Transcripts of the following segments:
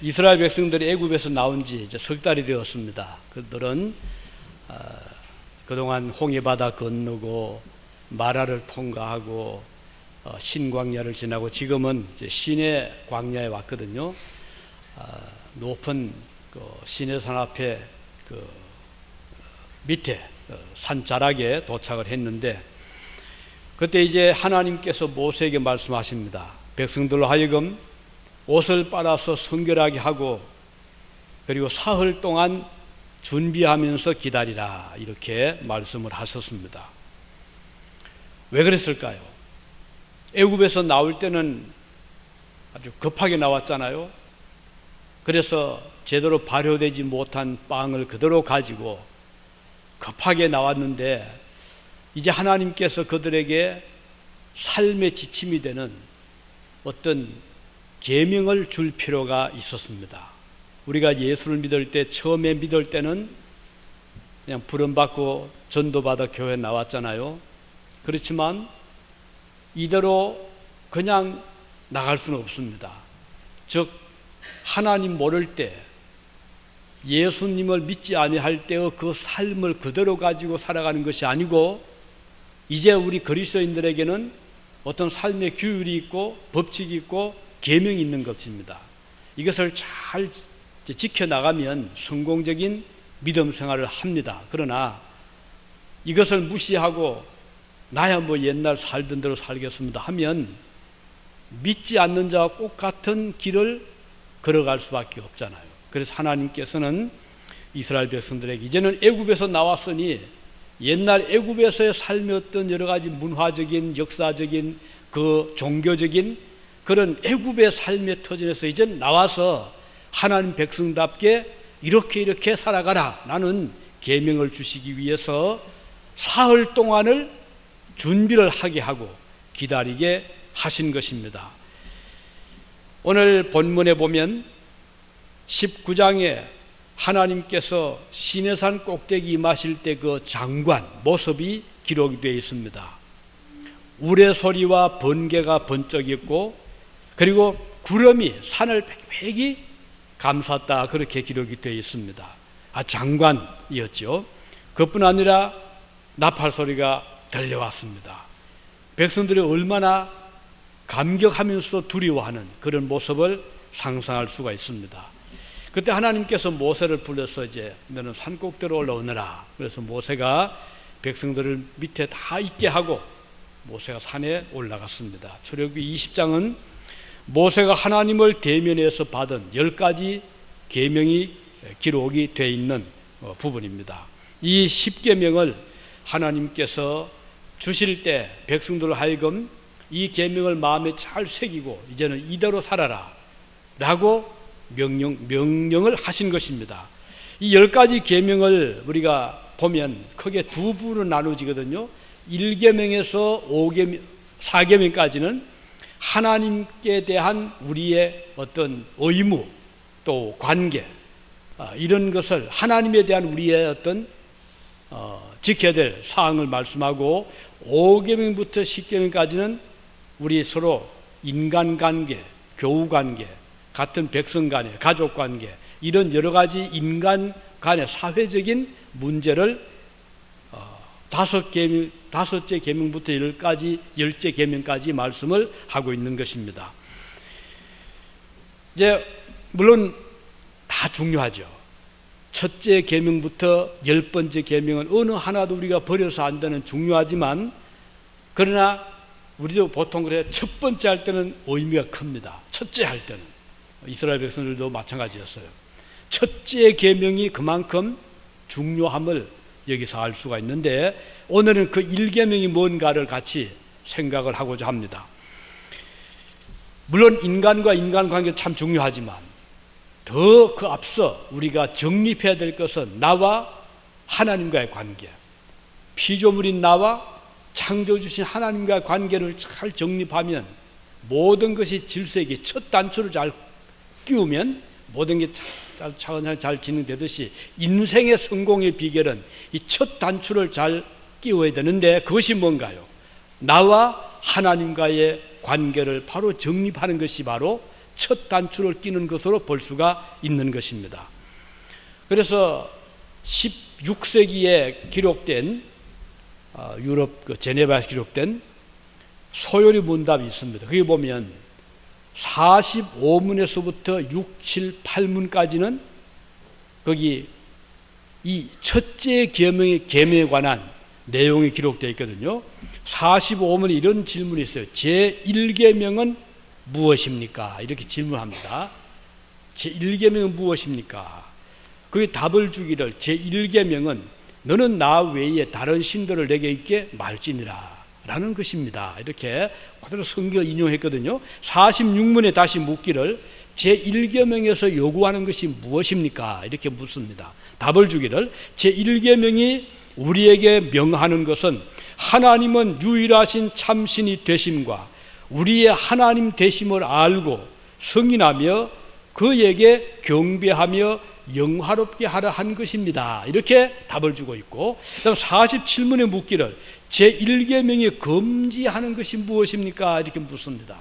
이스라엘 백성들이 애굽에서 나온 지 이제 석 달이 되었습니다. 그들은 그동안 홍해바다 건너고 마라를 통과하고 신광야를 지나고 지금은 이제 시내 광야에 왔거든요. 높은 시내산 앞에 밑에 산 자락에 도착을 했는데, 그때 이제 하나님께서 모세에게 말씀하십니다. 백성들로 하여금 옷을 빨아서 성결하게 하고 그리고 사흘 동안 준비하면서 기다리라, 이렇게 말씀을 하셨습니다. 왜 그랬을까요? 애굽에서 나올 때는 아주 급하게 나왔잖아요. 그래서 제대로 발효되지 못한 빵을 그대로 가지고 급하게 나왔는데, 이제 하나님께서 그들에게 삶의 지침이 되는 어떤 계명을 줄 필요가 있었습니다. 우리가 예수를 믿을 때, 처음에 믿을 때는 그냥 부름받고 전도받아 교회에 나왔잖아요. 그렇지만 이대로 그냥 나갈 수는 없습니다. 즉 하나님 모를 때, 예수님을 믿지 아니할 때의 그 삶을 그대로 가지고 살아가는 것이 아니고, 이제 우리 그리스도인들에게는 어떤 삶의 규율이 있고 법칙이 있고 계명이 있는 것입니다. 이것을 잘 지켜나가면 성공적인 믿음 생활을 합니다. 그러나 이것을 무시하고 나야 뭐 옛날 살던 대로 살겠습니다 하면 믿지 않는 자와 똑같은 길을 걸어갈 수밖에 없잖아요. 그래서 하나님께서는 이스라엘 백성들에게 이제는 애굽에서 나왔으니 옛날 애굽에서의 삶의 어떤 여러 가지 문화적인, 역사적인, 그 종교적인 그런 애굽의 삶의 터전에서 이제 나와서 하나님 백성답게 이렇게 살아가라, 나는 계명을 주시기 위해서 사흘 동안을 준비를 하게 하고 기다리게 하신 것입니다. 오늘 본문에 보면 19장에 하나님께서 시내산 꼭대기 임하실 때 그 장관 모습이 기록이 되어 있습니다. 우레소리와 번개가 번쩍였고 그리고 구름이 산을 빽빽이 감쌌다, 그렇게 기록이 되어 있습니다. 장관이었죠. 그뿐 아니라 나팔 소리가 들려왔습니다. 백성들이 얼마나 감격하면서 두려워하는 그런 모습을 상상할 수가 있습니다. 그때 하나님께서 모세를 불러서 이제 너는 산꼭대로 올라오너라. 그래서 모세가 백성들을 밑에 다 있게 하고 모세가 산에 올라갔습니다. 출애굽기 20장은 모세가 하나님을 대면해서 받은 10가지 계명이 기록이 되어 있는 부분입니다. 이 10계명을 하나님께서 주실 때 백성들로 하여금 이 계명을 마음에 잘 새기고 이제는 이대로 살아라 라고 명령을 하신 것입니다. 이 10가지 계명을 우리가 보면 크게 두 부분으로 나누어지거든요. 1계명에서 4계명까지는 하나님께 대한 우리의 어떤 의무 또 관계, 이런 것을 하나님에 대한 우리의 어떤 지켜야 될 사항을 말씀하고, 5계명부터 10계명까지는 우리 서로 인간관계, 교우관계, 같은 백성 간의 가족관계, 이런 여러 가지 인간 간의 사회적인 문제를 5째 계명부터 10째 계명까지 말씀을 하고 있는 것입니다. 이제 물론 다 중요하죠. 첫째 계명부터 10번째 계명은 어느 하나도 우리가 버려서 안 되는 중요하지만, 그러나 우리도 보통 그래 첫 번째 할 때는 의미가 큽니다. 첫째 할 때는 이스라엘 백성들도 마찬가지였어요. 첫째 계명이 그만큼 중요함을 여기서 알 수가 있는데, 오늘은 그 1계명이 뭔가를 같이 생각을 하고자 합니다. 물론 인간과 인간관계 참 중요하지만 더 그 앞서 우리가 정립해야 될 것은 나와 하나님과의 관계, 피조물인 나와 창조주신 하나님과의 관계를 잘 정립하면 모든 것이 질서에게 첫 단추를 잘 끼우면 모든 게 차근차근 잘 진행되듯이 인생의 성공의 비결은 이 첫 단추를 잘 끼워야 되는데, 그것이 뭔가요? 나와 하나님과의 관계를 바로 정립하는 것이 바로 첫 단추를 끼는 것으로 볼 수가 있는 것입니다. 그래서 16세기에 기록된 유럽 제네바에서 기록된 소요리 문답이 있습니다. 거기 보면 45문에서부터 6, 7, 8문까지는 거기 이 첫째 계명에 관한 내용이 기록되어 있거든요. 45문에 이런 질문이 있어요. 제1계명은 무엇입니까? 이렇게 질문합니다. 제1계명은 무엇입니까? 그게 답을 주기를 제1계명은 너는 나 외에 다른 신들을 내게 있게 말지니라 라는 것입니다. 이렇게 그대로 성경을 인용했거든요. 46문에 다시 묻기를 제1계명에서 요구하는 것이 무엇입니까? 이렇게 묻습니다. 답을 주기를 제1계명이 우리에게 명하는 것은 하나님은 유일하신 참신이 되심과 우리의 하나님 되심을 알고 승인하며 그에게 경배하며 영화롭게 하라 한 것입니다. 이렇게 답을 주고 있고, 그다음 47문에 묻기를 제1계명이 금지하는 것이 무엇입니까? 이렇게 묻습니다.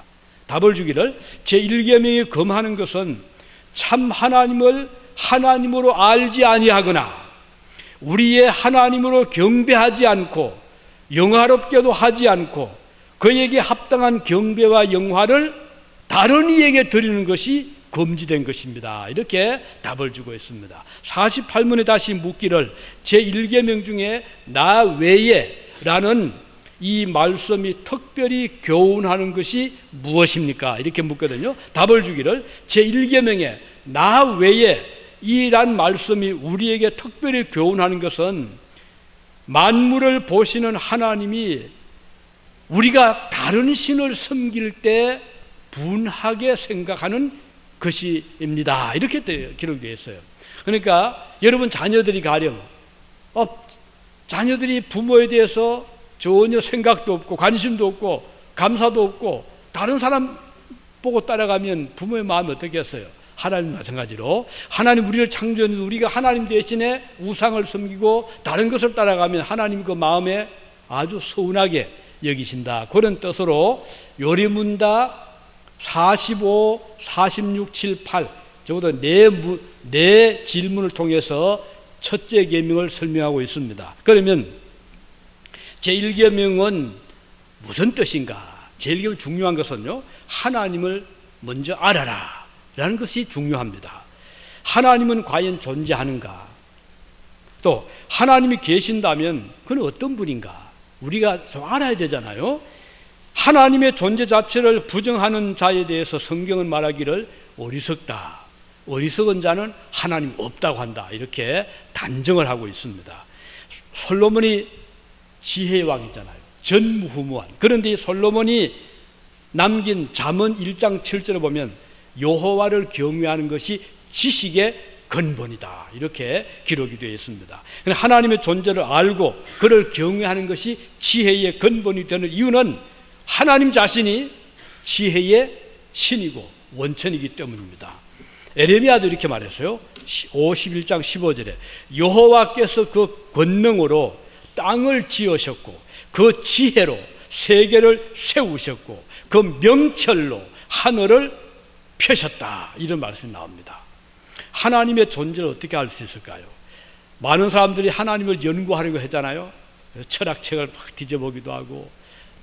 답을 주기를 제1계명이 금하는 것은 참 하나님을 하나님으로 알지 아니하거나 우리의 하나님으로 경배하지 않고 영화롭게도 하지 않고 그에게 합당한 경배와 영화를 다른 이에게 드리는 것이 금지된 것입니다. 이렇게 답을 주고 있습니다. 48문에 다시 묻기를 제1계명 중에 나 외에 라는 이 말씀이 특별히 교훈하는 것이 무엇입니까? 이렇게 묻거든요. 답을 주기를 제1계명에 나 외에 이란 말씀이 우리에게 특별히 교훈하는 것은 만물을 보시는 하나님이 우리가 다른 신을 섬길 때 분하게 생각하는 것입니다. 이렇게 기록되어 있어요. 그러니까 여러분 자녀들이 가령 자녀들이 부모에 대해서 전혀 생각도 없고 관심도 없고 감사도 없고 다른 사람 보고 따라가면 부모의 마음이 어떻겠어요? 하나님 마찬가지로 하나님 우리를 창조했는데 우리가 하나님 대신에 우상을 섬기고 다른 것을 따라가면 하나님 그 마음에 아주 서운하게 여기신다. 그런 뜻으로 요리문답 45, 46, 7, 8 적어도 네 질문을 통해서 첫째 계명을 설명하고 있습니다. 그러면 제1계명은 무슨 뜻인가? 제1계명 중요한 것은요, 하나님을 먼저 알아라 라는 것이 중요합니다. 하나님은 과연 존재하는가? 또 하나님이 계신다면 그는 어떤 분인가? 우리가 좀 알아야 되잖아요. 하나님의 존재 자체를 부정하는 자에 대해서 성경은 말하기를 어리석다. 어리석은 자는 하나님 없다고 한다. 이렇게 단정을 하고 있습니다. 솔로몬이 지혜의 왕이잖아요. 전무후무한. 그런데 솔로몬이 남긴 잠언 1장 7절에 보면 여호와를 경외하는 것이 지식의 근본이다. 이렇게 기록이 되어 있습니다. 하나님의 존재를 알고 그를 경외하는 것이 지혜의 근본이 되는 이유는 하나님 자신이 지혜의 신이고 원천이기 때문입니다. 에레미야도 이렇게 말했어요. 51장 15절에 여호와께서 그 권능으로 땅을 지으셨고 그 지혜로 세계를 세우셨고 그 명철로 하늘을 펴셨다. 이런 말씀이 나옵니다. 하나님의 존재를 어떻게 알 수 있을까요? 많은 사람들이 하나님을 연구하려고 하잖아요. 철학책을 막 뒤져보기도 하고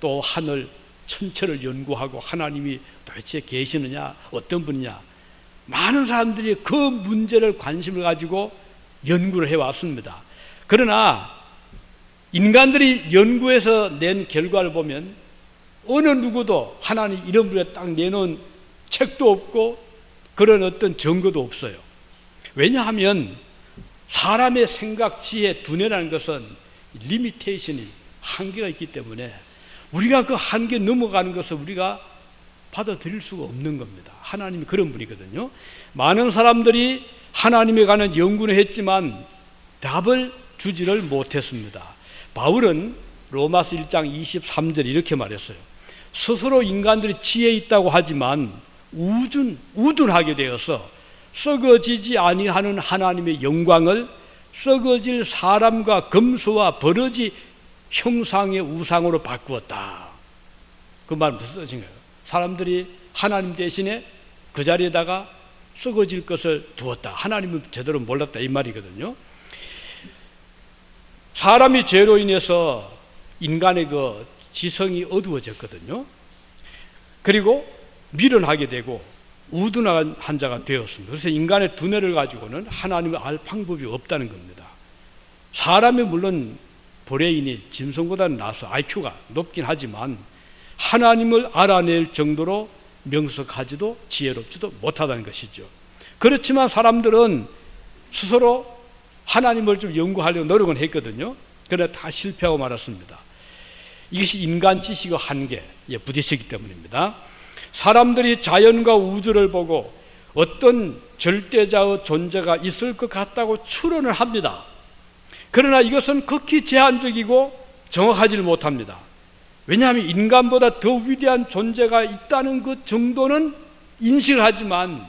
또 하늘 천체를 연구하고 하나님이 도대체 계시느냐 어떤 분이냐 많은 사람들이 그 문제를 관심을 가지고 연구를 해왔습니다. 그러나 인간들이 연구해서 낸 결과를 보면 어느 누구도 하나님 이런 분에 딱 내놓은 책도 없고 그런 어떤 증거도 없어요. 왜냐하면 사람의 생각, 지혜, 두뇌라는 것은 리미테이션이 한계가 있기 때문에 우리가 그 한계 넘어가는 것을 우리가 받아들일 수가 없는 겁니다. 하나님이 그런 분이거든요. 많은 사람들이 하나님에 관한 연구는 했지만 답을 주지를 못했습니다. 바울은 로마서 1장 23절 이렇게 말했어요. 스스로 인간들이 지혜 있다고 하지만 우둔하게 되어서 썩어지지 아니하는 하나님의 영광을 썩어질 사람과 금수와 버러지 형상의 우상으로 바꾸었다. 그 말 무슨 뜻인가요? 사람들이 하나님 대신에 그 자리에다가 썩어질 것을 두었다. 하나님은 제대로 몰랐다 이 말이거든요. 사람이 죄로 인해서 인간의 그 지성이 어두워졌거든요. 그리고 미련하게 되고 우둔한 자가 되었습니다. 그래서 인간의 두뇌를 가지고는 하나님을 알 방법이 없다는 겁니다. 사람이 물론 브레인이 짐승보다는 나서 IQ가 높긴 하지만 하나님을 알아낼 정도로 명석하지도 지혜롭지도 못하다는 것이죠. 그렇지만 사람들은 스스로 하나님을 좀 연구하려고 노력은 했거든요. 그러나 다 실패하고 말았습니다. 이것이 인간 지식의 한계에 부딪히기 때문입니다. 사람들이 자연과 우주를 보고 어떤 절대자의 존재가 있을 것 같다고 추론을 합니다. 그러나 이것은 극히 제한적이고 정확하지 못합니다. 왜냐하면 인간보다 더 위대한 존재가 있다는 것 정도는 인식을 하지만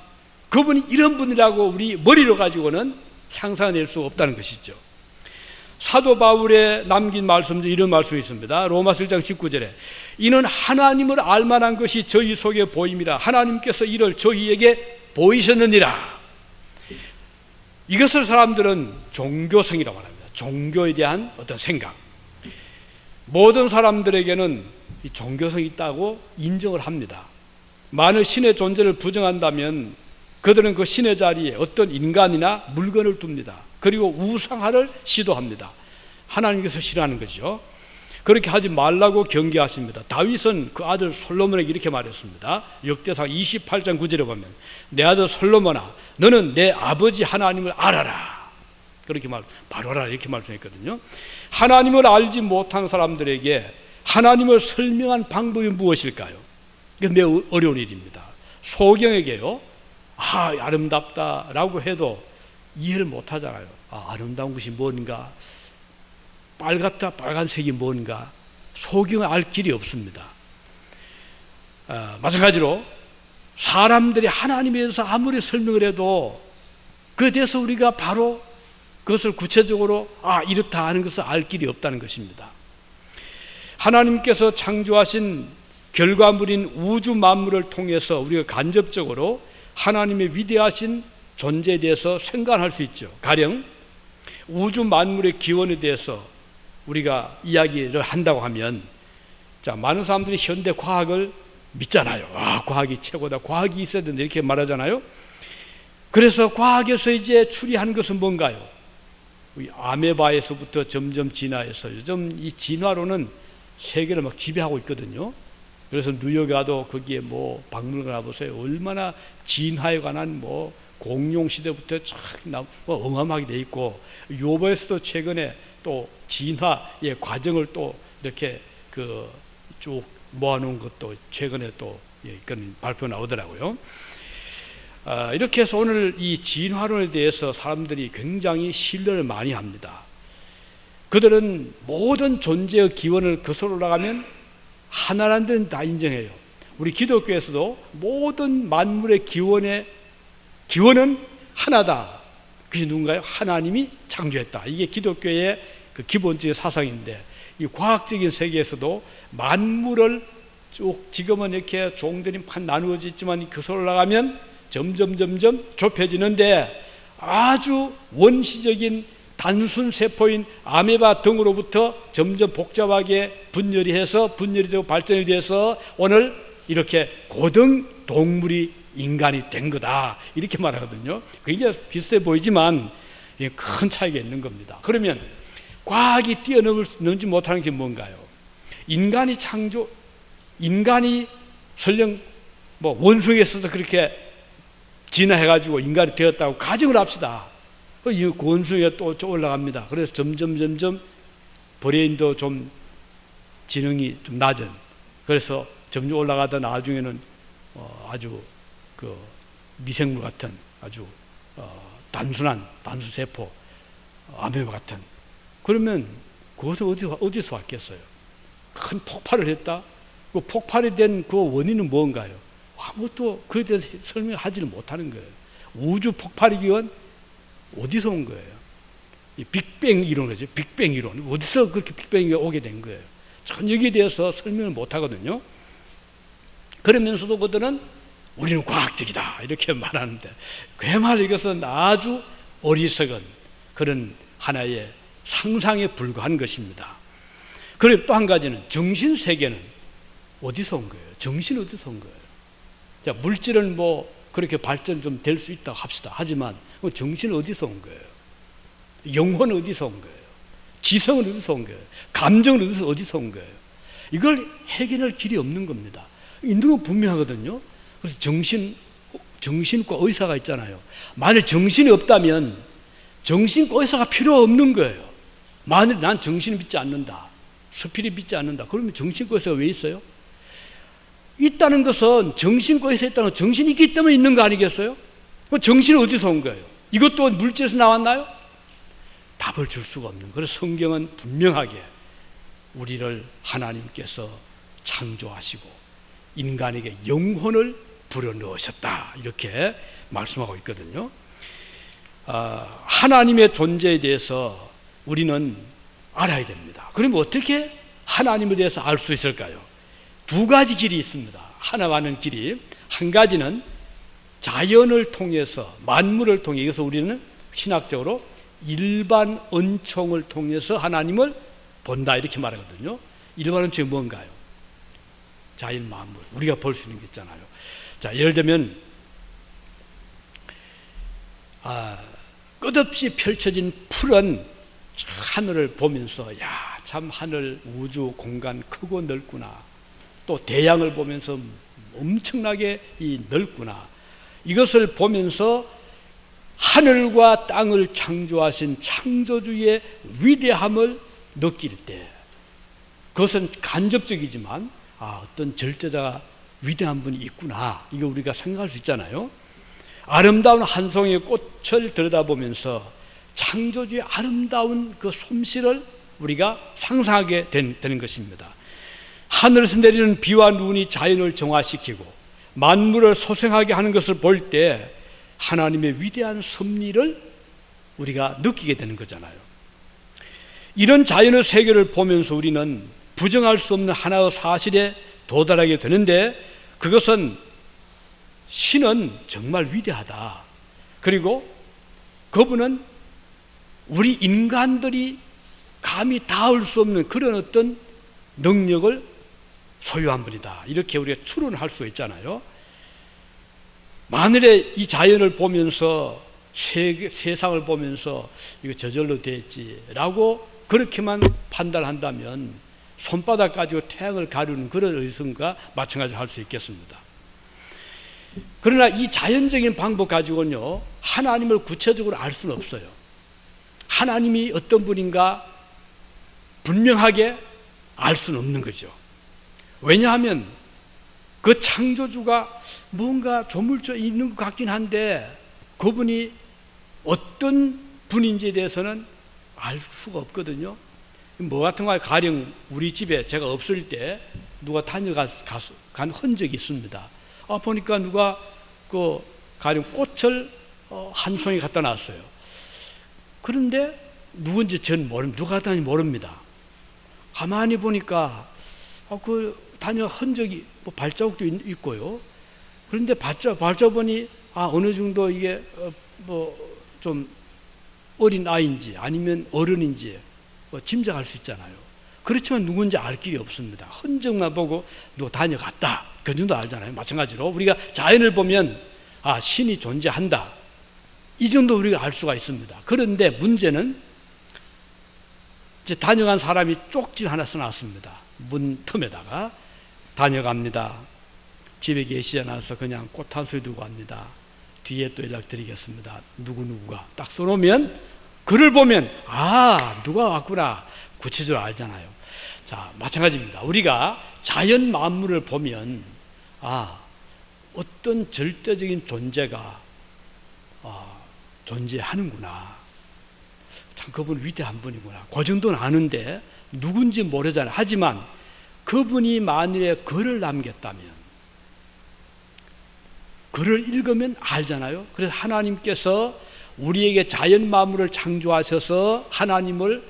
그분이 이런 분이라고 우리 머리로 가지고는 상상해낼 수 없다는 것이죠. 사도 바울의 남긴 말씀 중 이런 말씀이 있습니다. 로마서 1장 19절에 이는 하나님을 알만한 것이 저희 속에 보임이라 하나님께서 이를 저희에게 보이셨느니라. 이것을 사람들은 종교성이라고 합니다. 종교에 대한 어떤 생각. 모든 사람들에게는 이 종교성이 있다고 인정을 합니다. 만일 신의 존재를 부정한다면 그들은 그 신의 자리에 어떤 인간이나 물건을 둡니다. 그리고 우상화를 시도합니다. 하나님께서 싫어하는 거죠. 그렇게 하지 말라고 경계하십니다. 다윗은 그 아들 솔로몬에게 이렇게 말했습니다. 역대상 28장 9절에 보면 내 아들 솔로몬아 너는 내 아버지 하나님을 알아라. 그렇게 바로라 이렇게 말씀했거든요. 하나님을 알지 못한 사람들에게 하나님을 설명한 방법이 무엇일까요? 이게 매우 어려운 일입니다. 소경에게요, 아름답다라고 해도 이해를 못 하잖아요. 아름다운 것이 뭔가, 빨갛다, 빨간색이 뭔가, 소경을 알 길이 없습니다. 마찬가지로 사람들이 하나님에 대해서 아무리 설명을 해도 그에 대해서 우리가 바로 그것을 구체적으로 이렇다 하는 것을 알 길이 없다는 것입니다. 하나님께서 창조하신 결과물인 우주 만물을 통해서 우리가 간접적으로 하나님의 위대하신 존재에 대해서 생각할 수 있죠. 가령 우주 만물의 기원에 대해서 우리가 이야기를 한다고 하면 많은 사람들이 현대 과학을 믿잖아요. 과학이 최고다, 과학이 있어야 된다 이렇게 말하잖아요. 그래서 과학에서 이제 추리한 것은 뭔가요? 아메바에서부터 점점 진화해서 요즘 이 진화론은 세계를 막 지배하고 있거든요. 그래서 뉴욕에 가도 거기에 박물관 가보세요. 얼마나 진화에 관한 공룡 시대부터 어마어마하게 돼 있고, 유보에서도 최근에 또 진화의 과정을 또 이렇게 쭉 모아놓은 것도 최근에 또 그런 발표 나오더라고요. 이렇게 해서 오늘 이 진화론에 대해서 사람들이 굉장히 신뢰를 많이 합니다. 그들은 모든 존재의 기원을 거슬러 올라가면 하나라는 데는 다 인정해요. 우리 기독교에서도 모든 만물의 기원은 하나다. 그것이 누군가요? 하나님이 창조했다. 이게 기독교의 그 기본적인 사상인데, 이 과학적인 세계에서도 만물을 쭉 지금은 이렇게 종들이 판 나누어져 있지만 거슬러 올라가면 점점 좁혀지는데, 아주 원시적인 단순 세포인 아메바 등으로부터 점점 복잡하게 분열이 되고 발전이 돼서 오늘 이렇게 고등 동물이 인간이 된 거다 이렇게 말하거든요. 굉장히 비슷해 보이지만 큰 차이가 있는 겁니다. 그러면 과학이 뛰어넘지 못하는 게 뭔가요? 인간이 설령 원숭이에서도 그렇게 진화해가지고 인간이 되었다고 가정을 합시다. 이 원숭이가 또 올라갑니다. 그래서 점점 브레인도 좀 지능이 좀 낮은, 그래서 점점 올라가다 나중에는 아주 미생물 같은 아주 단순 세포 아메바 같은. 그러면 그것은 어디서 왔겠어요? 큰 폭발을 했다. 그 폭발이 된 그 원인은 뭔가요? 아무것도 그에 대해서 설명하지를 못하는 거예요. 우주 폭발의 기원 어디서 온 거예요? 이 빅뱅 이론이죠. 빅뱅 이론. 어디서 그렇게 빅뱅이 오게 된 거예요? 전 여기에 대해서 설명을 못 하거든요. 그러면서도 그들은 우리는 과학적이다 이렇게 말하는데 그야말로 이것은 아주 어리석은 그런 하나의 상상에 불과한 것입니다. 그리고 또 한 가지는 정신세계는 어디서 온 거예요? 정신 어디서 온 거예요? 자, 물질은 뭐 그렇게 발전 좀 될 수 있다고 합시다. 하지만 정신은 어디서 온 거예요? 영혼은 어디서 온 거예요? 지성은 어디서 온 거예요? 감정은 어디서 온 거예요? 이걸 해결할 길이 없는 겁니다. 있는 건 분명하거든요. 그래서 정신과 의사가 있잖아요. 만일 정신이 없다면 정신과 의사가 필요 없는 거예요. 만일 난 정신을 믿지 않는다, 스피릿 믿지 않는다, 그러면 정신과 의사가 왜 있어요? 있다는 것은 정신과 의사가 있다는 건 정신이 있기 때문에 있는 거 아니겠어요? 그럼 정신은 어디서 온 거예요? 이것도 물질에서 나왔나요? 답을 줄 수가 없는. 그래서 성경은 분명하게 우리를 하나님께서 창조하시고 인간에게 영혼을 불어넣으셨다 이렇게 말씀하고 있거든요. 하나님의 존재에 대해서 우리는 알아야 됩니다. 그러면 어떻게 하나님에 대해서 알 수 있을까요? 두 가지 길이 있습니다. 하나 많은 길이. 한 가지는 자연을 통해서, 만물을 통해, 이것을 우리는 신학적으로 일반 은총을 통해서 하나님을 본다 이렇게 말하거든요. 일반 은총이 뭔가요? 자연 만물, 우리가 볼 수 있는 게 있잖아요. 자, 예를 들면 끝없이 펼쳐진 푸른 하늘을 보면서 야, 참 하늘, 우주, 공간 크고 넓구나. 또 대양을 보면서 엄청나게 넓구나. 이것을 보면서 하늘과 땅을 창조하신 창조주의 위대함을 느낄 때, 그것은 간접적이지만 어떤 절제자가 위대한 분이 있구나, 이거 우리가 생각할 수 있잖아요. 아름다운 한 송이의 꽃을 들여다보면서 창조주의 아름다운 그 솜씨를 우리가 상상하게 되는 것입니다. 하늘에서 내리는 비와 눈이 자연을 정화시키고 만물을 소생하게 하는 것을 볼 때 하나님의 위대한 섭리를 우리가 느끼게 되는 거잖아요. 이런 자연의 세계를 보면서 우리는 부정할 수 없는 하나의 사실에 도달하게 되는데, 그것은 신은 정말 위대하다. 그리고 그분은 우리 인간들이 감히 닿을 수 없는 그런 어떤 능력을 소유한 분이다. 이렇게 우리가 추론할 수 있잖아요. 만일에 이 자연을 보면서 세상을 보면서 이거 저절로 됐지라고 그렇게만 판단한다면 손바닥 가지고 태양을 가르는 그런 의성과 마찬가지로 할 수 있겠습니다. 그러나 이 자연적인 방법 가지고는요, 하나님을 구체적으로 알 수는 없어요. 하나님이 어떤 분인가 분명하게 알 수는 없는 거죠. 왜냐하면 그 창조주가 뭔가 조물주에 있는 것 같긴 한데 그분이 어떤 분인지에 대해서는 알 수가 없거든요. 뭐 같은 거야, 가령 우리 집에 제가 없을 때 누가 다녀간 흔적이 있습니다. 보니까 누가 그 가령 꽃을 한 송이 갖다 놨어요. 그런데 누군지 저는 누가 갖다 놨는지 모릅니다. 가만히 보니까 그 다녀간 흔적이 뭐 발자국도 있고요. 그런데 발자보니 어느 정도 이게 뭐 좀 어린 아이인지 아니면 어른인지 짐작할 수 있잖아요. 그렇지만 누군지 알 길이 없습니다. 흔적만 보고 누가 다녀갔다, 그 정도 알잖아요. 마찬가지로 우리가 자연을 보면 신이 존재한다, 이 정도 우리가 알 수가 있습니다. 그런데 문제는 이제 다녀간 사람이 쪽지 하나 써놨습니다. 문 틈에다가 다녀갑니다. 집에 계시지 않아서 그냥 꽃 한 송이 두고 갑니다. 뒤에 또 연락드리겠습니다. 누구누구가 딱 써놓으면 글을 보면 누가 왔구나 구체적으로 알잖아요. 자, 마찬가지입니다. 우리가 자연 만물을 보면 어떤 절대적인 존재가 존재하는구나, 참 그분 위대한 분이구나, 그 정도는 아는데 누군지 모르잖아요. 하지만 그분이 만일에 글을 남겼다면, 글을 읽으면 알잖아요. 그래서 하나님께서 우리에게 자연 만물을 창조하셔서 하나님을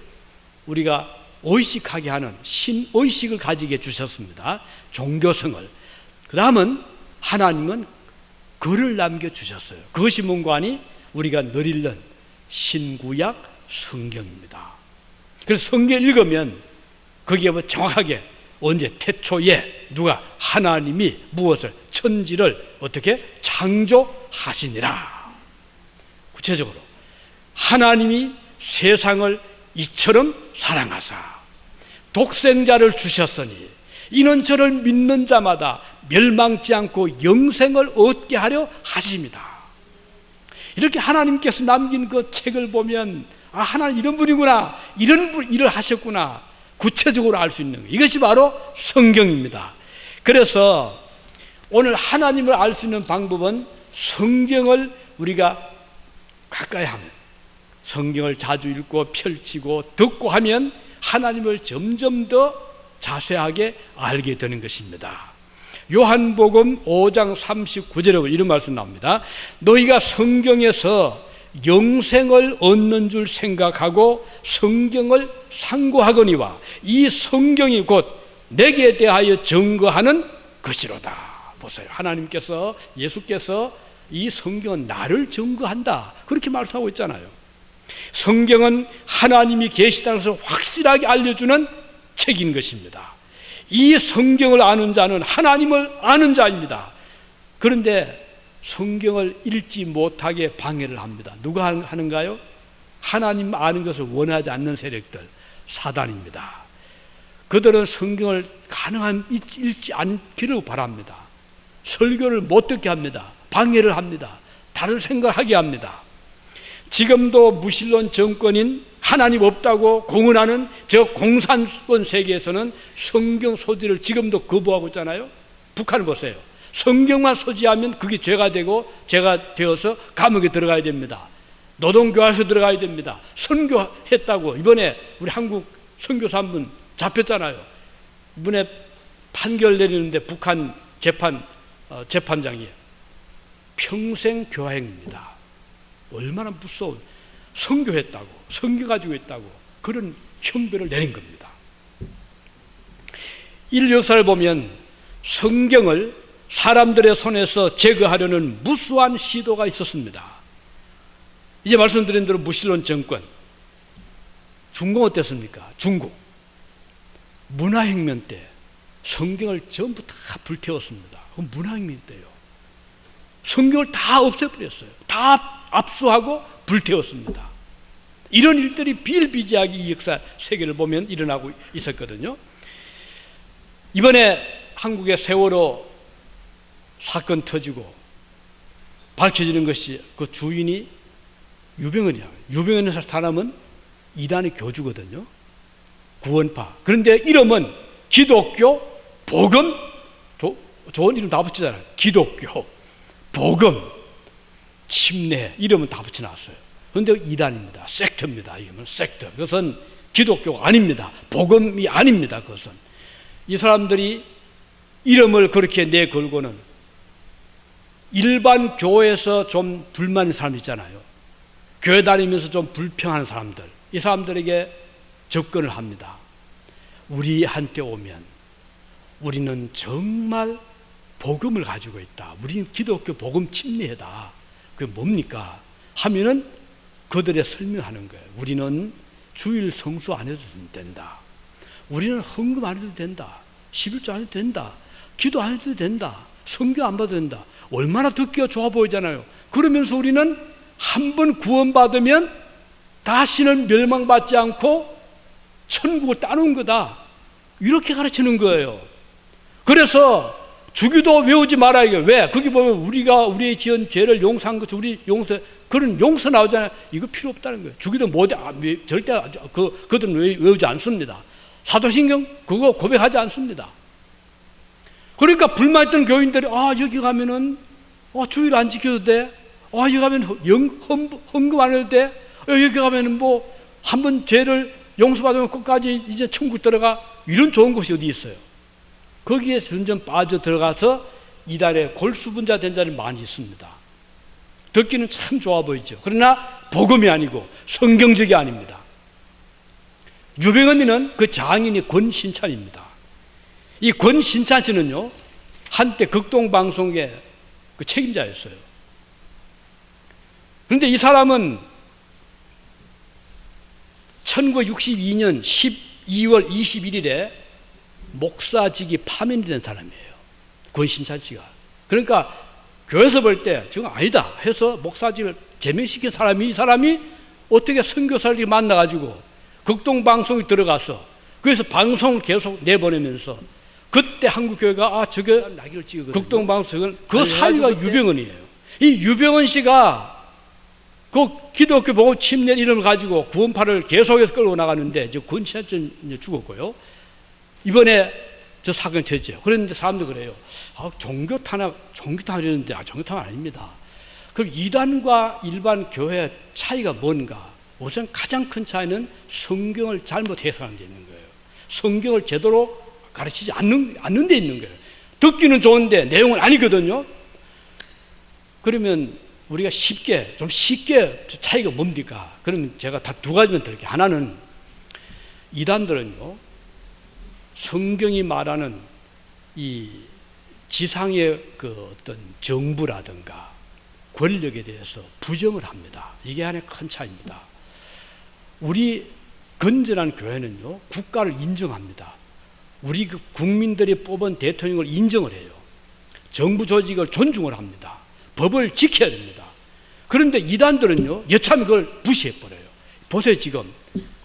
우리가 의식하게 하는 신의식을 가지게 해주셨습니다. 종교성을. 그 다음은 하나님은 글을 남겨주셨어요. 그것이 뭔가 하니 우리가 늘 읽는 신구약 성경입니다. 그래서 성경 읽으면 거기에 뭐 정확하게 언제 태초에 누가 하나님이 무엇을 천지를 어떻게 창조하시니라. 구체적으로 하나님이 세상을 이처럼 사랑하사 독생자를 주셨으니 이는 저를 믿는 자마다 멸망치 않고 영생을 얻게 하려 하십니다. 이렇게 하나님께서 남긴 그 책을 보면 아, 하나님 이런 분이구나, 이런 일을 하셨구나, 구체적으로 알 수 있는 것. 이것이 바로 성경입니다. 그래서 오늘 하나님을 알 수 있는 방법은 성경을 우리가 가까이 하면, 성경을 자주 읽고 펼치고 듣고 하면 하나님을 점점 더 자세하게 알게 되는 것입니다. 요한복음 5장 39절에 이런 말씀 나옵니다. 너희가 성경에서 영생을 얻는 줄 생각하고 성경을 상고하거니와 이 성경이 곧 내게 대하여 증거하는 것이로다. 보세요. 하나님께서, 예수께서 이 성경은 나를 증거한다, 그렇게 말씀하고 있잖아요. 성경은 하나님이 계시다는 것을 확실하게 알려주는 책인 것입니다. 이 성경을 아는 자는 하나님을 아는 자입니다. 그런데 성경을 읽지 못하게 방해를 합니다. 누가 하는가요? 하나님 아는 것을 원하지 않는 세력들, 사단입니다. 그들은 성경을 가능한 읽지 않기를 바랍니다. 설교를 못 듣게 합니다. 방해를 합니다. 다른 생각하게 합니다. 지금도 무신론 정권인 하나님 없다고 공언하는 저 공산권 세계에서는 성경 소지를 지금도 거부하고 있잖아요. 북한을 보세요. 성경만 소지하면 그게 죄가 되고 죄가 되어서 감옥에 들어가야 됩니다. 노동교화소 들어가야 됩니다. 선교했다고 이번에 우리 한국 선교사 한 분 잡혔잖아요. 이번에 판결 내리는데 북한 재판장이에요. 평생 교화형입니다. 얼마나 무서운, 선교했다고, 성경 가지고 있다고 그런 형벌을 내린 겁니다. 인류 역사를 보면 성경을 사람들의 손에서 제거하려는 무수한 시도가 있었습니다. 이제 말씀드린 대로 무신론 정권, 중국 어땠습니까? 중국 문화혁명 때 성경을 전부 다 불태웠습니다. 그건 문화혁명 때요. 성경을 다 없애버렸어요. 다 압수하고 불태웠습니다. 이런 일들이 비일비재하게 이 역사 세계를 보면 일어나고 있었거든요. 이번에 한국의 세월호 사건 터지고 밝혀지는 것이 그 주인이 유병헌이야. 유병헌 사람은 이단의 교주거든요. 구원파. 그런데 이름은 기독교, 복음, 좋은 이름 다 붙이잖아요. 기독교, 복음, 침례, 이름은 다 붙여놨어요. 그런데 이단입니다. 섹트입니다. 이름은 섹트. 그것은 기독교가 아닙니다. 복음이 아닙니다. 그것은. 이 사람들이 이름을 그렇게 내걸고는 일반 교회에서 좀 불만인 사람 있잖아요. 교회 다니면서 좀 불평하는 사람들, 이 사람들에게 접근을 합니다. 우리한테 오면 우리는 정말 복음을 가지고 있다. 우리는 기독교 복음 침례다. 그게 뭡니까? 하면은 그들의 설명하는 거예요. 우리는 주일 성수 안 해도 된다. 우리는 헌금 안 해도 된다. 11조 안 해도 된다. 기도 안 해도 된다. 성교 안 봐도 된다. 얼마나 듣기가 좋아 보이잖아요. 그러면서 우리는 한 번 구원받으면 다시는 멸망받지 않고 천국을 따놓은 거다. 이렇게 가르치는 거예요. 그래서 주기도 외우지 말아요. 왜? 거기 보면 우리가 우리의 지은 죄를 용서한 것, 우리 용서, 그런 용서 나오잖아요. 이거 필요 없다는 거예요. 주기도 절대 그들은 외우지 않습니다. 사도신경 그거 고백하지 않습니다. 그러니까 불만했던 교인들이 여기 가면은 주일 안 지켜도 돼. 여기 가면 헌금 안 해도 돼. 여기 가면은 뭐 한 번 죄를 용서받으면 끝까지 이제 천국 들어가. 이런 좋은 곳이 어디 있어요? 거기에 점점 빠져 들어가서 이달에 골수분자 된 자들이 많이 있습니다. 듣기는 참 좋아 보이죠. 그러나 복음이 아니고 성경적이 아닙니다. 유병헌이는 그 장인이 권신찬입니다. 이 권신찬 씨는요, 한때 극동방송에 그 책임자였어요. 그런데 이 사람은 1962년 12월 21일에 목사직이 파면이 된 사람이에요. 권신찬 씨가. 그러니까 교회에서 볼 때 지금 아니다 해서 목사직을 제명시킨 사람이, 이 사람이 어떻게 선교사를 만나가지고 극동방송에 들어가서 그래서 방송을 계속 내보내면서 그때 한국교회가 저게 극동방송은 그 사위가 유병헌이에요. 이 유병헌 씨가 그 기독교 보고 침례 이름을 가지고 구원파를 계속해서 끌고 나가는데 이제 권신찬 죽었고요. 이번에 저 사건이 됐죠. 그런데 사람들 그래요. 종교 탄압이었는데 종교 탄압 아닙니다. 그럼 이단과 일반 교회 차이가 뭔가? 우선 가장 큰 차이는 성경을 잘못 해석하는 데 있는 거예요. 성경을 제대로 가르치지 않는 데 있는 거예요. 듣기는 좋은데 내용은 아니거든요. 그러면 우리가 좀 쉽게 차이가 뭡니까? 그러면 제가 다 두 가지만 들을게요. 하나는 이단들은요, 성경이 말하는 이 지상의 그 어떤 정부라든가 권력에 대해서 부정을 합니다. 이게 하나의 큰 차이입니다. 우리 건전한 교회는요, 국가를 인정합니다. 우리 그 국민들이 뽑은 대통령을 인정을 해요. 정부 조직을 존중을 합니다. 법을 지켜야 됩니다. 그런데 이단들은요, 여차하면 그걸 무시해버려요. 보세요, 지금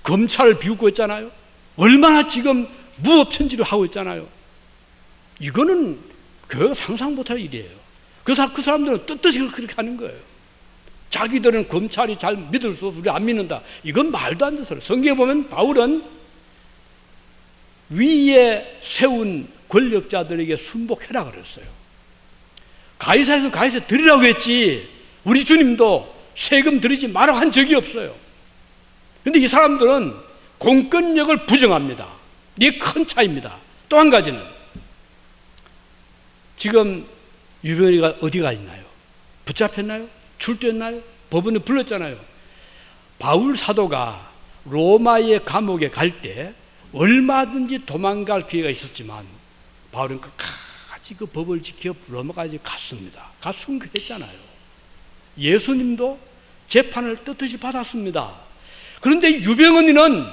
검찰을 비웃고 있잖아요. 얼마나 지금 무법천지를 하고 있잖아요. 이거는 교회가 상상 못할 일이에요. 그 사람들은 뜻뜻이 그렇게 하는 거예요. 자기들은 검찰이 잘 믿을 수 없어, 우리 안 믿는다. 이건 말도 안 되는 소리. 성경에 보면 바울은 위에 세운 권력자들에게 순복해라 그랬어요. 가이사에서 가이사 드리라고 했지, 우리 주님도 세금 드리지 말라고 한 적이 없어요. 그런데 이 사람들은 공권력을 부정합니다. 이게 큰 차이입니다. 또 한 가지는 지금 유병헌이가 어디가 있나요? 붙잡혔나요? 출두했나요? 법원에 불렀잖아요. 바울 사도가 로마의 감옥에 갈 때 얼마든지 도망갈 기회가 있었지만 바울은 끝까지 그 법을 지켜 로마까지 갔습니다. 가 순교했잖아요. 예수님도 재판을 떳떳이 받았습니다. 그런데 유병헌이는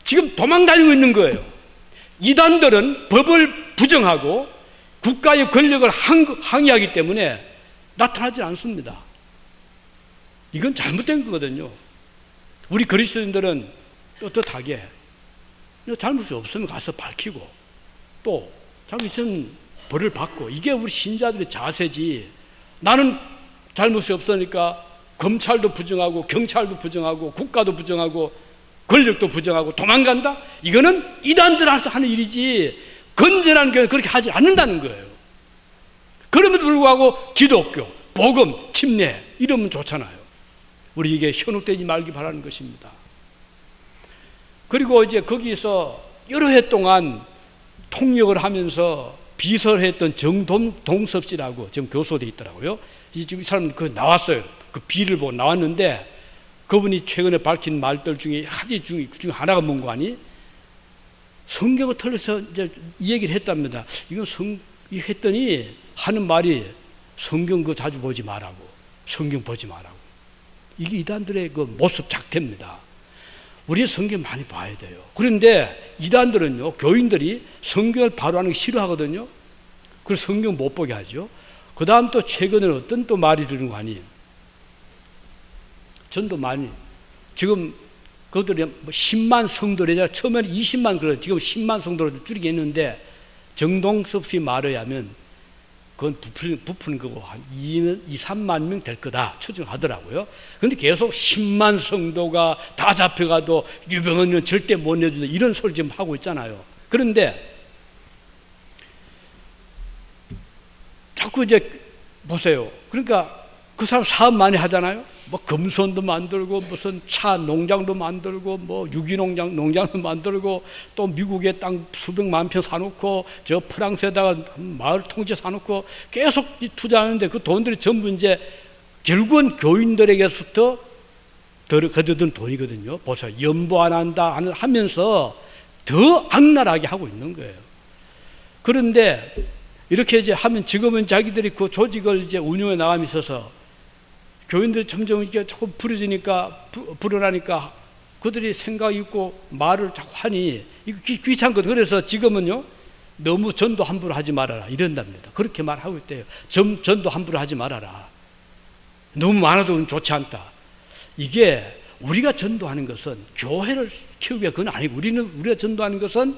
지금 도망다니고 있는 거예요. 이단들은 법을 부정하고 국가의 권력을 항의하기 때문에 나타나지 않습니다. 이건 잘못된 거거든요. 우리 그리스도인들은 떳떳하게 잘못이 없으면 가서 밝히고 또 잘못은 벌을 받고, 이게 우리 신자들의 자세지. 나는 잘못이 없으니까 검찰도 부정하고 경찰도 부정하고 국가도 부정하고 권력도 부정하고 도망간다? 이거는 이단들한테 하는 일이지 건전한 교회는 그렇게 하지 않는다는 거예요. 그럼에도 불구하고 기독교, 복음, 침례 이러면 좋잖아요. 우리 이게 현혹되지 말기 바라는 것입니다. 그리고 이제 거기서 여러 해 동안 통역을 하면서 비서를 했던 정동섭 씨라고 지금 교수되어 있더라고요. 지금 이 사람 그 나왔어요. 그 비를 보고 나왔는데 그분이 최근에 밝힌 말들 중에 하지 중에 하나가 뭔고 하니 성경을 틀어서 이제 이 얘기를 했답니다. 이건 했더니 하는 말이 성경 그거 자주 보지 말라고, 성경 보지 말라고. 이게 이단들의 그 모습 작태입니다. 우리 성경 많이 봐야 돼요. 그런데 이단들은요, 교인들이 성경을 바로 하는 거 싫어하거든요. 그래서 성경 못 보게 하죠. 그 다음 또 최근에는 어떤 또 말이 들은 거 아니? 전도 많이 지금 그들이 10만 성도래자 처음에는 20만 그래 지금 10만 성도로 줄이게 했는데 정동섭 씨 말에 의하면 그건 부풀린 거고 한 3만 명 될 거다 추정하더라고요. 그런데 계속 10만 성도가 다 잡혀가도 유병헌은 절대 못 내준다 이런 소리 지금 하고 있잖아요. 그런데 자꾸 이제 보세요. 그러니까 그 사람 사업 많이 하잖아요. 뭐 금손도 만들고 무슨 차 농장도 만들고 뭐 유기농장도 만들고 또 미국에 땅 수백만 평 사놓고 저 프랑스에다가 마을 통째 사놓고 계속 투자하는데 그 돈들이 전부 이제 결국은 교인들에게서부터 거두던 돈이거든요. 보세요. 연보 안 한다 하면서 더 악랄하게 하고 있는 거예요. 그런데 이렇게 이제 하면 지금은 자기들이 그 조직을 이제 운영해 나감이 있어서 교인들이 점점 이렇게 조금 불어나니까 그들이 생각이 있고 말을 자꾸 하니 이거 귀찮거든. 그래서 지금은요, 너무 전도 함부로 하지 말아라 이런답니다. 그렇게 말하고 있대요. 전도 함부로 하지 말아라. 너무 많아도 좋지 않다. 이게 우리가 전도하는 것은 교회를 키우기 위해 그건 아니고, 우리가 전도하는 것은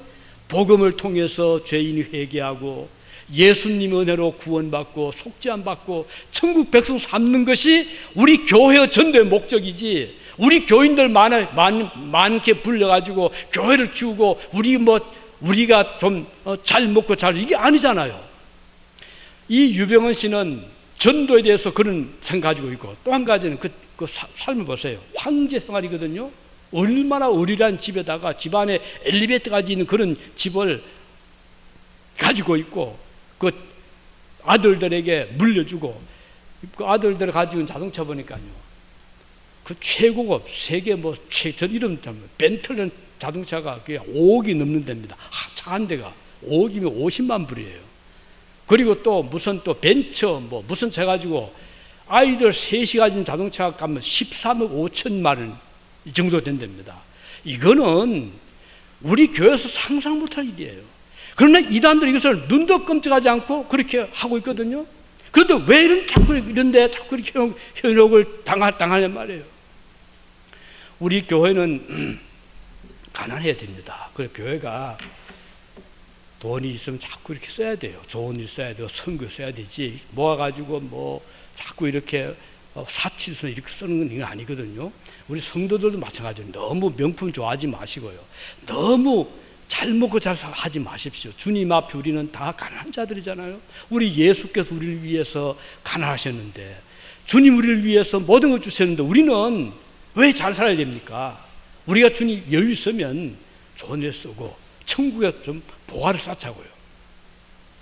복음을 통해서 죄인이 회개하고 예수님 은혜로 구원받고 속죄함 받고 천국 백성 삼는 것이 우리 교회의 전도의 목적이지, 우리 교인들 많게 불러가지고 교회를 키우고 우리가 좀 잘 먹고 잘, 이게 아니잖아요. 이 유병헌 씨는 전도에 대해서 그런 생각 가지고 있고, 또 한 가지는 그 삶을 보세요. 황제 생활이거든요. 얼마나 어리란 집에다가 집안에 엘리베이터까지 있는 그런 집을 가지고 있고, 그 아들들에게 물려주고, 그 아들들 가지고 있는 자동차 보니까요, 그 최고급 세계 저 이름 벤틀리 자동차가 그게 5억이 넘는 데입니다. 차 한 대가 5억이면 50만 불이에요. 그리고 또 무슨 또 벤처 무슨 차 가지고 아이들 셋이 가진 자동차 가면 13억 5천만 원 이 정도 된답니다. 이거는 우리 교회에서 상상 못할 일이에요. 그러나 이단들이 이것을 눈도 끔찍하지 않고 그렇게 하고 있거든요. 그런데 왜 자꾸 이런데 자꾸 이렇게 현혹을 당하냐 말이에요. 우리 교회는 가난해야 됩니다. 그래서 교회가 돈이 있으면 자꾸 이렇게 써야 돼요. 좋은 일 써야 돼요. 선교 써야 되지. 모아가지고 자꾸 이렇게 사치해서 이렇게 쓰는 건 아니거든요. 우리 성도들도 마찬가지로 너무 명품 좋아하지 마시고요. 너무 잘 먹고 잘 하지 마십시오. 주님 앞에 우리는 다 가난한 자들이잖아요. 우리 예수께서 우리를 위해서 가난하셨는데, 주님 우리를 위해서 모든 걸 주셨는데 우리는 왜 잘 살아야 됩니까? 우리가 주님 여유 있으면 좋은 일 쓰고 천국에 좀 보화를 쌓자고요.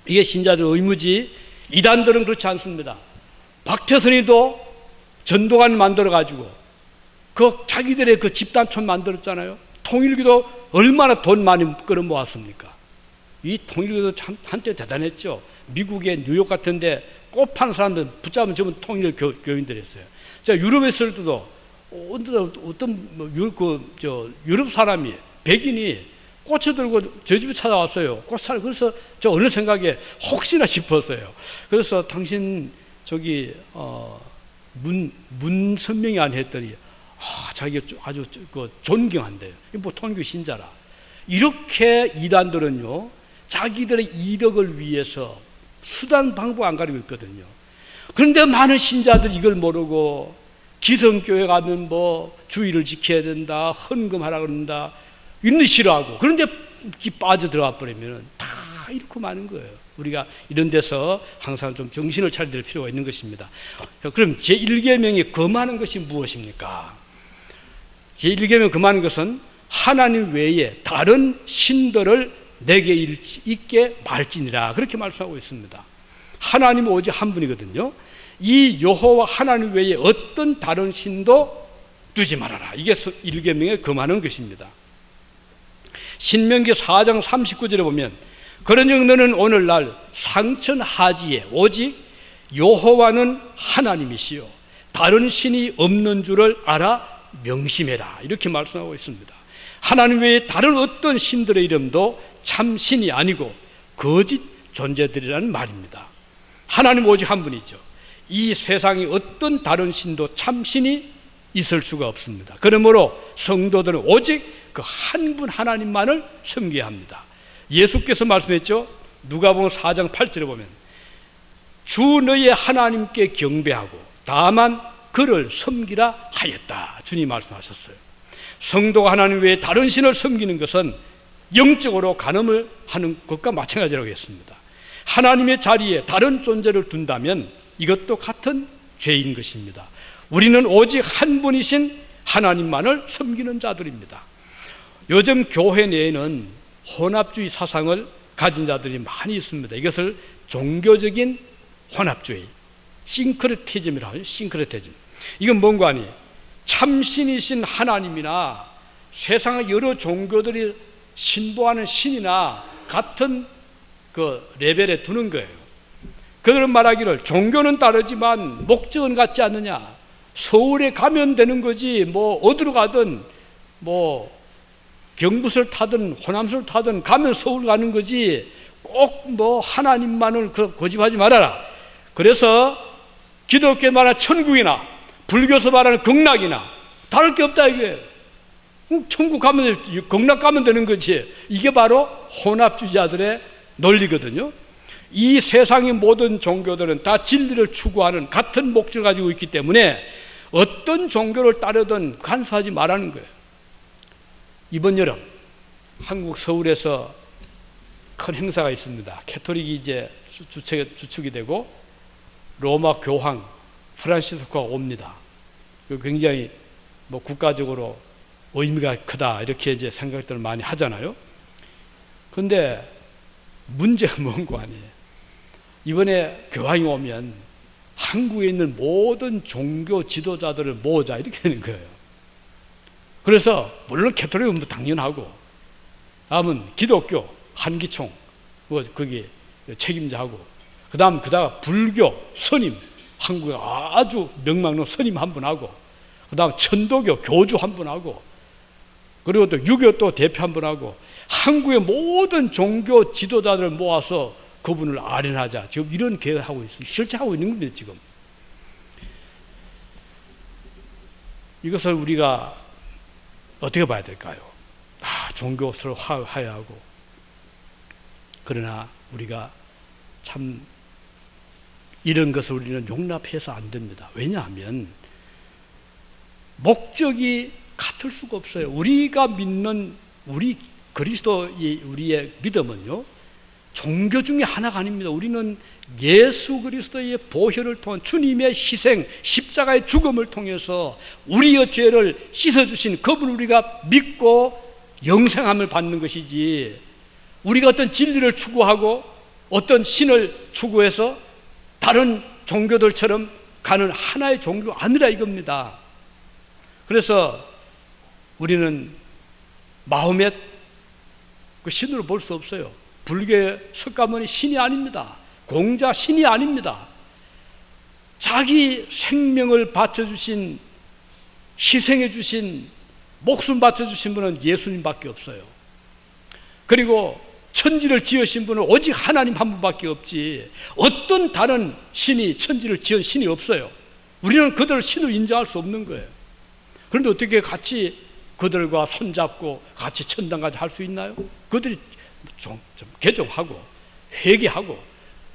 이게 신자들 의무지. 이단들은 그렇지 않습니다. 박태선이도 전도관 만들어가지고 자기들의 그 집단촌 만들었잖아요. 통일교도 얼마나 돈 많이 끌어 모았습니까? 이 통일교도 참 한때 대단했죠. 미국의 뉴욕 같은데 꽃 파는 사람들 붙잡으면 전부 통일 교인들이었어요. 자, 유럽에 있을 때도 어떤 유럽 사람이, 백인이 꽃을 들고 저 집에 찾아왔어요. 꽃사를. 그래서 저 어느 생각에 혹시나 싶었어요. 그래서 당신 문선명이 안 했더니 자기가 아주 존경한대요. 통일교 신자라. 이렇게 이단들은요, 자기들의 이덕을 위해서 수단 방법 안 가리고 있거든요. 그런데 많은 신자들이 이걸 모르고 기성교회 가면 주의를 지켜야 된다, 헌금하라 그런다, 이런 싫어하고, 그런데 빠져들어가 버리면 다 잃고 마는 거예요. 우리가 이런 데서 항상 좀 정신을 차려야 될 필요가 있는 것입니다. 그럼 제1계명이 금하는 것이 무엇입니까? 제1계명 금하는 것은 하나님 외에 다른 신들을 내게 있게 말지니라, 그렇게 말씀하고 있습니다. 하나님은 오직 한 분이거든요. 이 여호와 하나님 외에 어떤 다른 신도 두지 말아라. 이게 1계명에 금하는 것입니다. 신명기 4장 39절에 보면, 그런즉 너는 오늘날 상천하지에 오직 여호와는 하나님이시요 다른 신이 없는 줄을 알아 명심해라, 이렇게 말씀하고 있습니다. 하나님 외에 다른 어떤 신들의 이름도 참 신이 아니고 거짓 존재들이라는 말입니다. 하나님 오직 한 분이죠. 이 세상에 어떤 다른 신도 참 신이 있을 수가 없습니다. 그러므로 성도들은 오직 그 한 분 하나님만을 섬겨야 합니다. 예수께서 말씀했죠. 누가복음 4장 8절에 보면, 주 너의 하나님께 경배하고 다만 그를 섬기라 하였다, 주님 말씀하셨어요. 성도가 하나님 외에 다른 신을 섬기는 것은 영적으로 간음을 하는 것과 마찬가지라고 했습니다. 하나님의 자리에 다른 존재를 둔다면 이것도 같은 죄인 것입니다. 우리는 오직 한 분이신 하나님만을 섬기는 자들입니다. 요즘 교회 내에는 혼합주의 사상을 가진 자들이 많이 있습니다. 이것을 종교적인 혼합주의, 싱크레티즘이라고 하죠. 싱크레티즘. 이건 뭔가 하니, 참신이신 하나님이나 세상의 여러 종교들이 신도하는 신이나 같은 그 레벨에 두는 거예요. 그들은 말하기를 종교는 다르지만 목적은 같지 않느냐. 서울에 가면 되는 거지 뭐 어디로 가든 뭐 경부를 타든 호남선을 타든 가면 서울 가는 거지 꼭 뭐 하나님만을 고집하지 말아라. 그래서 기독교 말하는 천국이나 불교에서 말하는 극락이나 다를 게 없다 이게. 천국 가면 극락 가면 되는 거지. 이게 바로 혼합주의자들의 논리거든요. 이 세상의 모든 종교들은 다 진리를 추구하는 같은 목적을 가지고 있기 때문에 어떤 종교를 따르든 간섭하지 말라는 거예요. 이번 여름 한국 서울에서 큰 행사가 있습니다. 캐토릭이 이제 주축이 되고 로마 교황 프란시스코가 옵니다. 굉장히 뭐 국가적으로 의미가 크다 이렇게 이제 생각들을 많이 하잖아요. 그런데 문제가 뭔 거 아니에요. 이번에 교황이 오면 한국에 있는 모든 종교 지도자들을 모으자 이렇게 되는 거예요. 그래서 물론 캐톨릭도 당연하고 다음은 기독교 한기총 거기 책임자하고 그다음 불교 스님 한국에 아주 명망로 스님 한 분하고 그다음 천도교 교주 한 분하고 그리고 또 유교 또 대표 한 분하고 한국의 모든 종교 지도자들을 모아서 그분을 아련하자. 지금 이런 계획을 하고 있습니다. 실제하고 있는 겁니다. 지금 이것을 우리가 어떻게 봐야 될까요? 종교 서로 화해하고 그러나 우리가 참 이런 것을 우리는 용납해서 안 됩니다. 왜냐하면 목적이 같을 수가 없어요. 우리가 믿는 우리 그리스도의 우리의 믿음은요 종교 중에 하나가 아닙니다. 우리는 예수 그리스도의 보혈을 통한 주님의 희생, 십자가의 죽음을 통해서 우리의 죄를 씻어주신 그분을 우리가 믿고 영생함을 받는 것이지 우리가 어떤 진리를 추구하고 어떤 신을 추구해서 다른 종교들처럼 가는 하나의 종교가 아니라 이겁니다. 그래서 우리는 마호멧 그 신으로 볼 수 없어요. 불교의 석가모니 신이 아닙니다. 공자 신이 아닙니다. 자기 생명을 바쳐주신 희생해주신 목숨 바쳐주신 분은 예수님밖에 없어요. 그리고 천지를 지으신 분은 오직 하나님 한 분밖에 없지 어떤 다른 신이 천지를 지은 신이 없어요. 우리는 그들을 신으로 인정할 수 없는 거예요. 그런데 어떻게 같이 그들과 손잡고 같이 천당까지 할 수 있나요? 그들이 좀 개종하고 회개하고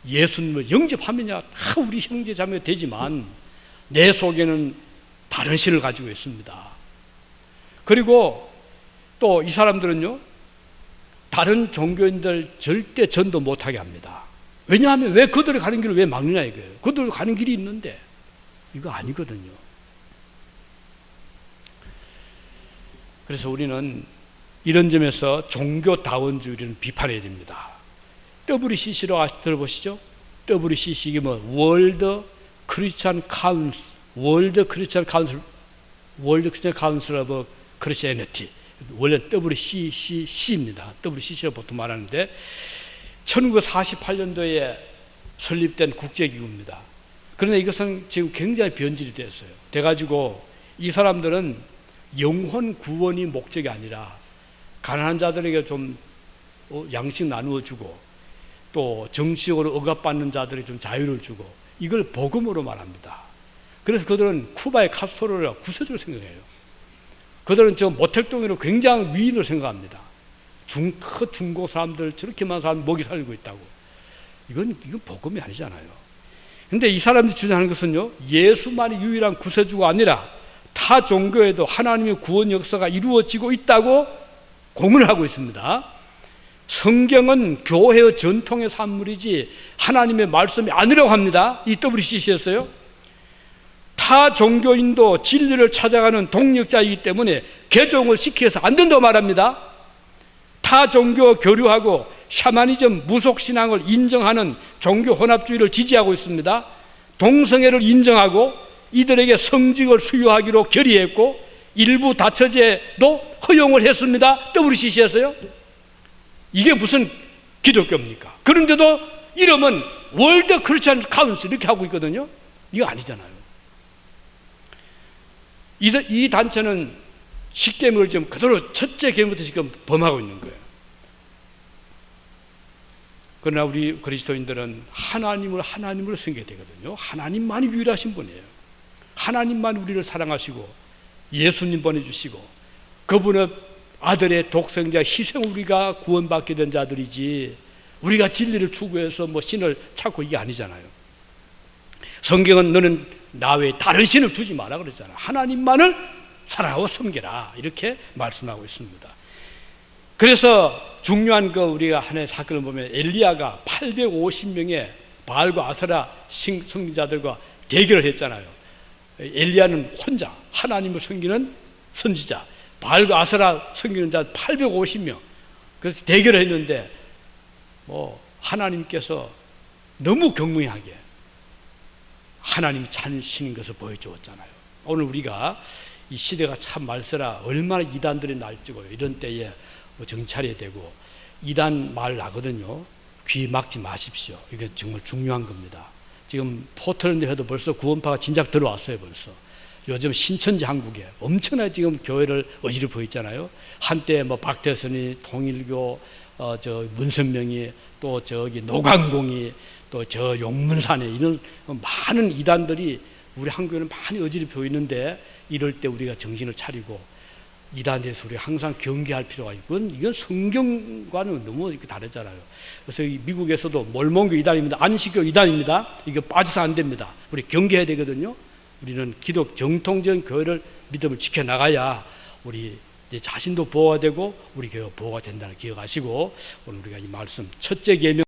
예수님을 영접하면야 다 우리 형제 자매가 되지만 내 속에는 다른 신을 가지고 있습니다. 그리고 또 이 사람들은요 다른 종교인들 절대 전도 못하게 합니다. 왜냐하면 왜 그들이 가는 길을 왜 막느냐 이거예요. 그들 가는 길이 있는데 이거 아니거든요. 그래서 우리는 이런 점에서 종교다원주의를 비판해야 됩니다. WCC로 들어보시죠? WCC 이게 뭐 월드 크리스천 카운슬, 월드 크리스천 카운슬 오브 크리스티애니티, 원래 WCC입니다. WCC라고 보통 말하는데 1948년도에 설립된 국제기구입니다. 그런데 이것은 지금 굉장히 변질이 됐어요. 돼가지고 이 사람들은 영혼 구원이 목적이 아니라 가난한 자들에게 좀 양식 나누어 주고 또 정치적으로 억압받는 자들에게 좀 자유를 주고 이걸 복음으로 말합니다. 그래서 그들은 쿠바의 카스트로를 구세주로 생각해요. 그들은 저 모택동으로 굉장히 위인으로 생각합니다. 중국 사람들 저렇게 많은 사람 먹이 살고 있다고. 이건 복음이 아니잖아요. 근데 이 사람들이 주장하는 것은요 예수만이 유일한 구세주가 아니라 타 종교에도 하나님의 구원 역사가 이루어지고 있다고 공언을 하고 있습니다. 성경은 교회의 전통의 산물이지 하나님의 말씀이 아니라고 합니다. 이 WCC였어요. 타 종교인도 진리를 찾아가는 동력자이기 때문에 개종을 시켜서 안 된다고 말합니다. 타 종교 교류하고 샤머니즘 무속신앙을 인정하는 종교 혼합주의를 지지하고 있습니다. 동성애를 인정하고 이들에게 성직을 수여하기로 결의했고 일부 다처제도 허용을 했습니다. WCC에서요. 이게 무슨 기독교입니까? 그런데도 이름은 월드 크리스천 카운슬 이렇게 하고 있거든요. 이거 아니잖아요. 이 단체는 십계명을 지금 그대로 첫째 계명부터 지금 범하고 있는 거예요. 그러나 우리 그리스도인들은 하나님을 섬겨야 되거든요. 하나님만이 유일하신 분이에요. 하나님만 우리를 사랑하시고 예수님 보내주시고 그분의 아들의 독생자 희생 우리가 구원받게 된 자들이지, 우리가 진리를 추구해서 뭐 신을 찾고 이게 아니잖아요. 성경은 너는 나 외에 다른 신을 두지 마라 그랬잖아요. 하나님만을 사랑하고 섬겨라 이렇게 말씀하고 있습니다. 그래서 중요한 우리가 하나의 사건을 보면 엘리야가 850명의 바알과 아세라 선지자들과 대결을 했잖아요. 엘리야는 혼자 하나님을 섬기는 선지자, 바알과 아세라 섬기는 자 850명, 그래서 대결을 했는데 하나님께서 너무 경무하게 하나님이 찬신인 것을 보여주었잖아요. 오늘 우리가 이 시대가 참 말세라 얼마나 이단들이 날뛰고요. 이런 때에 정찰해야 되고 이단 말 나거든요. 귀 막지 마십시오. 이게 정말 중요한 겁니다. 지금 포털인데 해도 벌써 구원파가 진작 들어왔어요. 벌써 요즘 신천지 한국에 엄청나게 지금 교회를 어지럽혀 있잖아요. 한때 박대선이 통일교, 문선명이, 또 저기 노광공이, 또 저 용문산에 이런 많은 이단들이 우리 한국에는 많이 어지럽혀 있는데, 이럴 때 우리가 정신을 차리고 이단에 대해서 우리가 항상 경계할 필요가 있고, 이건 성경과는 너무 다르잖아요. 그래서 미국에서도 몰몬교 이단입니다, 안식교 이단입니다, 이거 빠져서 안 됩니다. 우리 경계해야 되거든요. 우리는 기독 정통적인 교회를 믿음을 지켜나가야 우리 자신도 보호가 되고 우리 교회가 보호가 된다는 걸 기억하시고, 오늘 우리가 이 말씀 첫째 계명